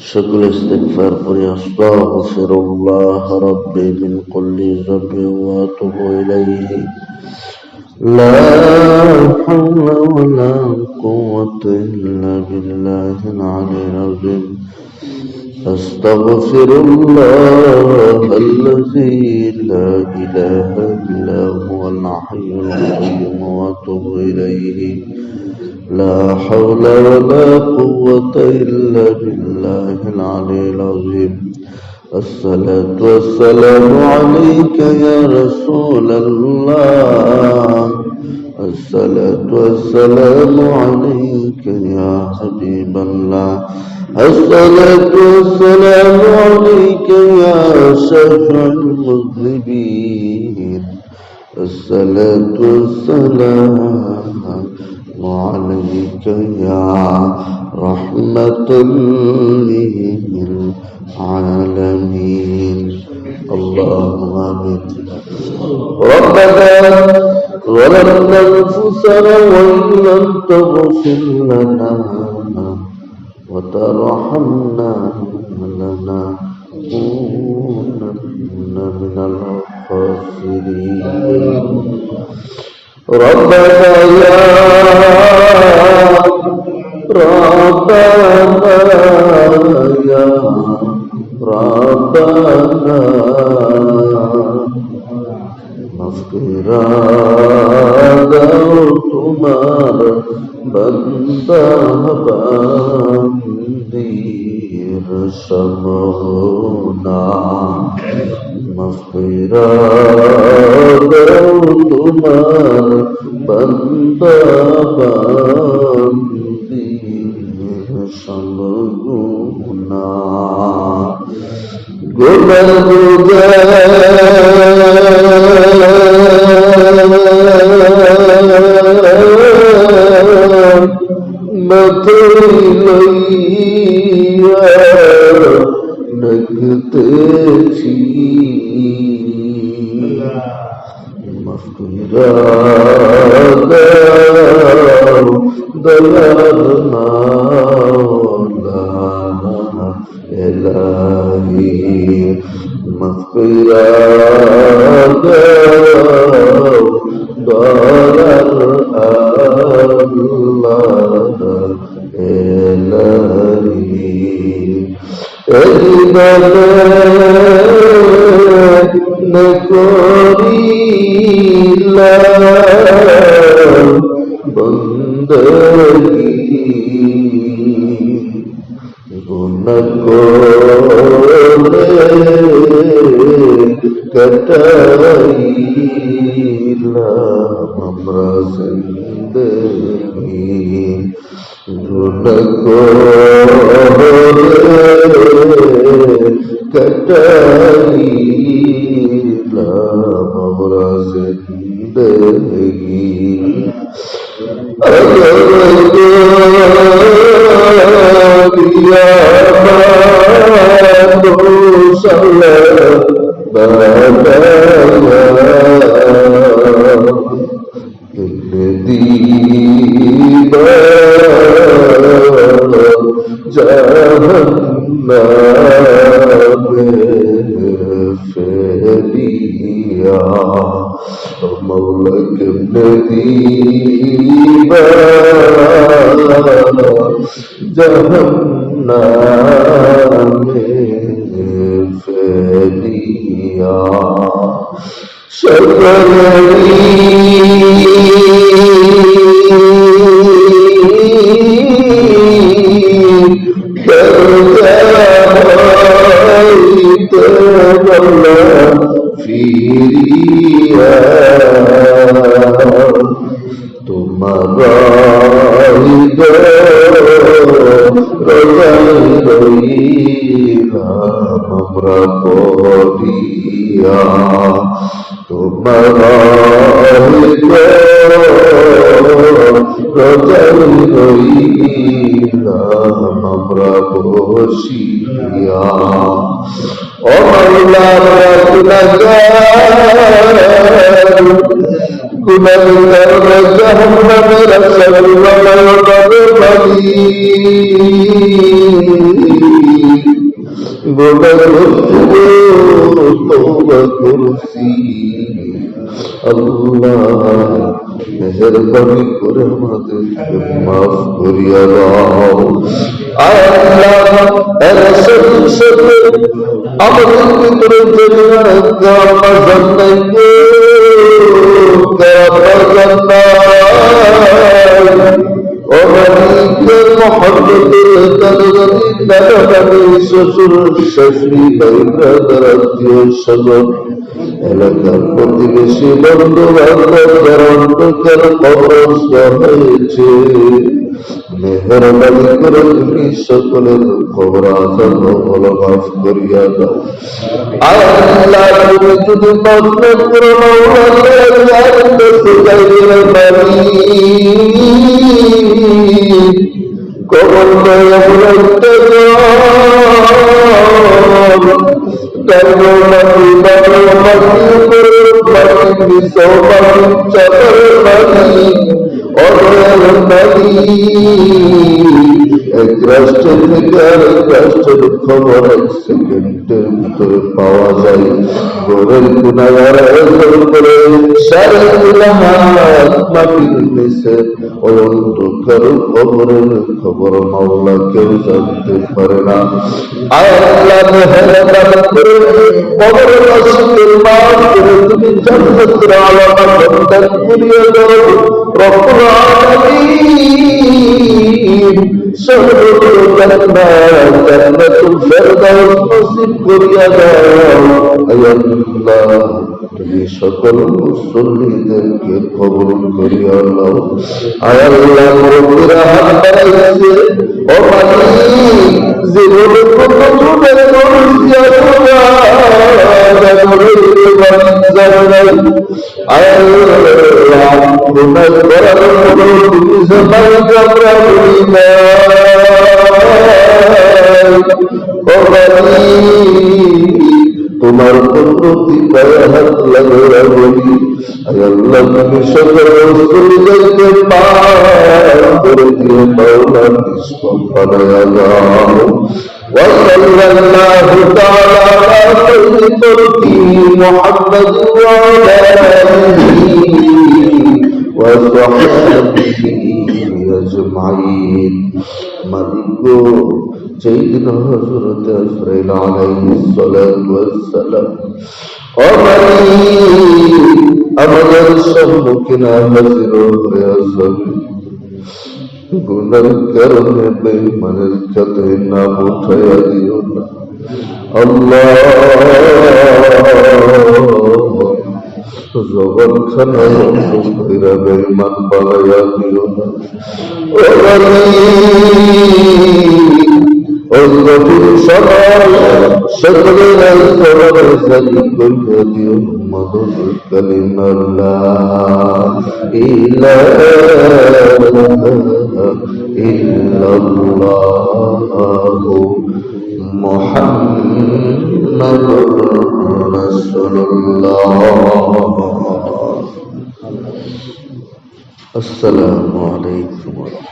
সকল ইস্তিগফার করি আস্তাগফিরুল্লাহ রাব্বি মিন কুল্লি যামবি ওয়া আতুবু ইলাইহি লা হাওলা ওয়া লা কুওয়াতা ইল্লা বিল্লাহিল আলিয়্যিল আযীম আস্তাগফিরুল্লাহাল্লাযী লা ইলাহা ইল্লা হুয়াল হাইয়ুল কাইয়্যুম ওয়া আতুবু ইলাইহি لا حول ولا قوة إلا بالله العلي العظيم الصلاة والسلام عليك يا رسول الله الصلاة والسلام عليك يا حبيب الله الصلاة والسلام عليك يا شفيع المذنبين الصلاة والسلام وعليك يا رحمة للعالمين اللهم آمين ربنا ظلمنا أنفسنا وإن لم تغفر لنا وترحمنا لنكونن من الخاسرين ربنا يا ربنا مغفرا دو تمہار بندہ بندیر سمونا مغفرا دو تمہار بندہ بندیر سمونا গুনাহগার তওবা করছি আল্লাহ মেহেরবানি করে আমাদেরকে মাফ করিয়া দাও আল্লাহ রাসূল সাল্লাল্লাহু আমাদের ভিতরে যেন কামাজান নাই এলাকার প্রতিবেশী বন্ধু বান্ধব যারা অন্ধকার কবরস্থ হয়েছে মেহেরবানি করে তুমি সকলের কবর আযাব হল মাফ করিয়া দাও আল্লাহ তুমি যদি মাফ না করো কবর এক রাষ্ট্রের থেকে আরেক রাষ্ট্রের খবর এক সেকেন্ডের ভিতরে পাওয়া যায় গোরের গুনাহগার করে সারা মাটির নিচে ওই অন্ধকার কবরের খবর মাওলা কেউ জানতে পারে না আল্লাহ মেহেরবানি করে কবরের আশিকের মাফ করে তুমি জান্নাতের আলাদা বরকত করিয়া দাও রব্বুল আলামিন জান্নাতুল ফেরদাউস নসিব করিয়া দাও আল্লাহ তুমি সকল মুসল্লিদেরকে কবুল করিয়া নাও আল্লাহ মুরব্বিরা হাত বাড়াইছে ও মালিক জীবনে কত যুগের মানুষিয়া আল্লাহ গুনাহ করার পর তুমি সবাই কামরা করি না ও মালিক তোমার প্রতি দয়া হাত লাগাইয়া বলি আল্লাহ তুমি সকল মুসলিমদেরকে পার করে দিয়ে মাওলা নিষ্পাপ বানায়া দাও وصلى الله تعالى على خير خلقه محمد وعلى آله وصحبه أجمعين مالك سيدنا حضرت أسرائيل عليه الصلاة والسلام আমাদের সম্মুখীন হাজির হয়ে আসবে গুনার কারণে বেঈমানের কাছে নাম উঠাইয়া দিও না আল্লাহ জবান খানা বন্ধ কইরা বেঈমান বানাইয়া দিও না ওই কঠিন সময় সকলের সবাই জানি কইরা দিও মধুর কালিমা লা ইলাহা ইল্লাল্লাহু মুহাম্মাদুর রাসূলুল্লাহ আসসালামু আলাইকুম।